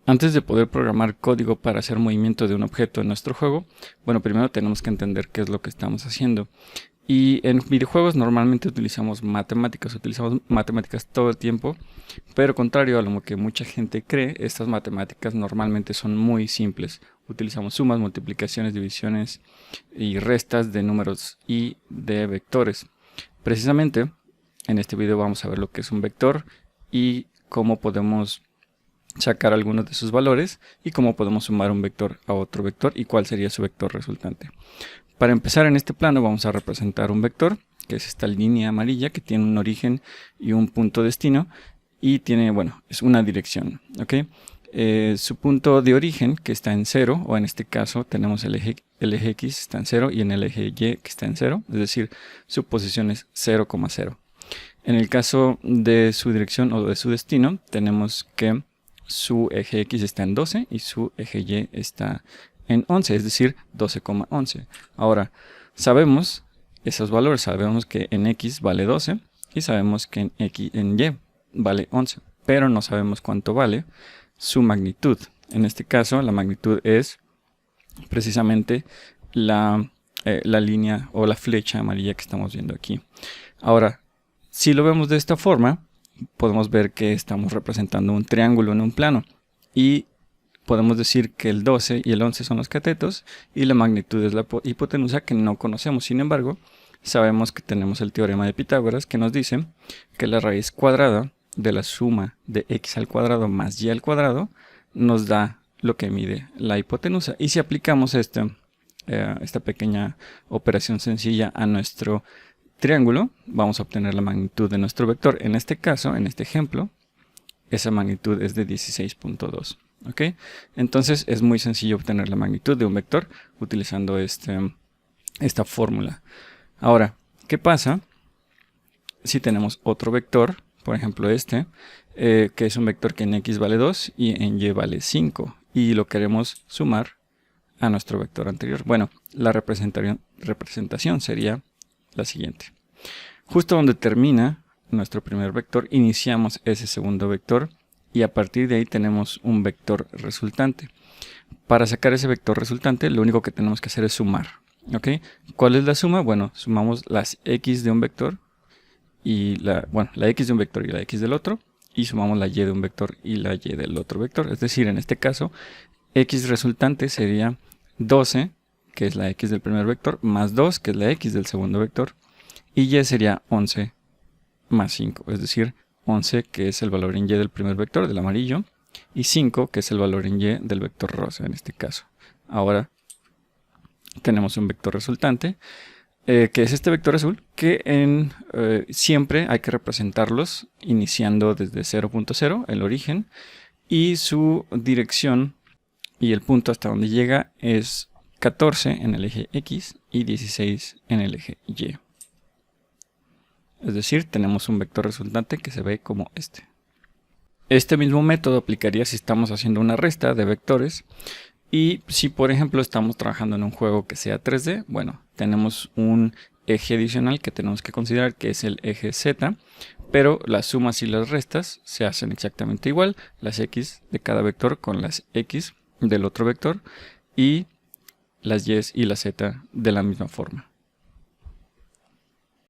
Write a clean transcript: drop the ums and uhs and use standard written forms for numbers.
Antes de poder programar código para hacer movimiento de un objeto en nuestro juego, bueno, primero tenemos que entender qué es lo que estamos haciendo. Y en videojuegos normalmente utilizamos matemáticas todo el tiempo, pero contrario a lo que mucha gente cree, estas matemáticas normalmente son muy simples. Utilizamos sumas, multiplicaciones, divisiones y restas de números y de vectores. Precisamente en este video vamos a ver lo que es un vector y cómo podemos sacar algunos de sus valores y cómo podemos sumar un vector a otro vector y cuál sería su vector resultante. Para empezar, en este plano vamos a representar un vector, que es esta línea amarilla que tiene un origen y un punto destino y tiene, bueno, es una dirección, ¿ok? Su punto de origen, que está en 0, o en este caso tenemos el eje X está en 0 y en el eje Y que está en 0, es decir, su posición es 0,0. En el caso de su dirección o de su destino, tenemos que su eje X está en 12 y su eje Y está en 11, es decir, 12,11. Ahora, sabemos esos valores, sabemos que en X vale 12 y sabemos que en Y vale 11, pero no sabemos cuánto vale su magnitud. En este caso, la magnitud es precisamente la línea o la flecha amarilla que estamos viendo aquí. Ahora, si lo vemos de esta forma, podemos ver que estamos representando un triángulo en un plano y podemos decir que el 12 y el 11 son los catetos y la magnitud es la hipotenusa, que no conocemos. Sin embargo, sabemos que tenemos el teorema de Pitágoras, que nos dice que la raíz cuadrada de la suma de x al cuadrado más y al cuadrado nos da lo que mide la hipotenusa. Y si aplicamos esta pequeña operación sencilla a nuestro triángulo, vamos a obtener la magnitud de nuestro vector. En este caso, en este ejemplo, esa magnitud es de 16,2. ¿Ok? Entonces es muy sencillo obtener la magnitud de un vector utilizando esta fórmula. Ahora, ¿qué pasa si tenemos otro vector? Por ejemplo que es un vector que en X vale 2 y en Y vale 5 y lo queremos sumar a nuestro vector anterior. Bueno, la representación sería la siguiente. Justo donde termina nuestro primer vector, iniciamos ese segundo vector y a partir de ahí tenemos un vector resultante. Para sacar ese vector resultante, lo único que tenemos que hacer es sumar. ¿Ok? ¿Cuál es la suma? Bueno, sumamos las x de un vector y la x de un vector y la x del otro, y sumamos la y de un vector y la y del otro vector. Es decir, en este caso, x resultante sería 12, que es la x del primer vector, más 2, que es la x del segundo vector, y y sería 11 más 5, es decir, 11, que es el valor en y del primer vector, del amarillo, y 5, que es el valor en y del vector rosa, en este caso. Ahora tenemos un vector resultante, que es este vector azul, que siempre hay que representarlos iniciando desde 0,0, el origen, y su dirección y el punto hasta donde llega es 14 en el eje X y 16 en el eje Y. Es decir, tenemos un vector resultante que se ve como este. Este mismo método aplicaría si estamos haciendo una resta de vectores y si por ejemplo estamos trabajando en un juego que sea 3D, bueno, tenemos un eje adicional que tenemos que considerar, que es el eje Z, pero las sumas y las restas se hacen exactamente igual, las x de cada vector con las x del otro vector y las y y la z de la misma forma.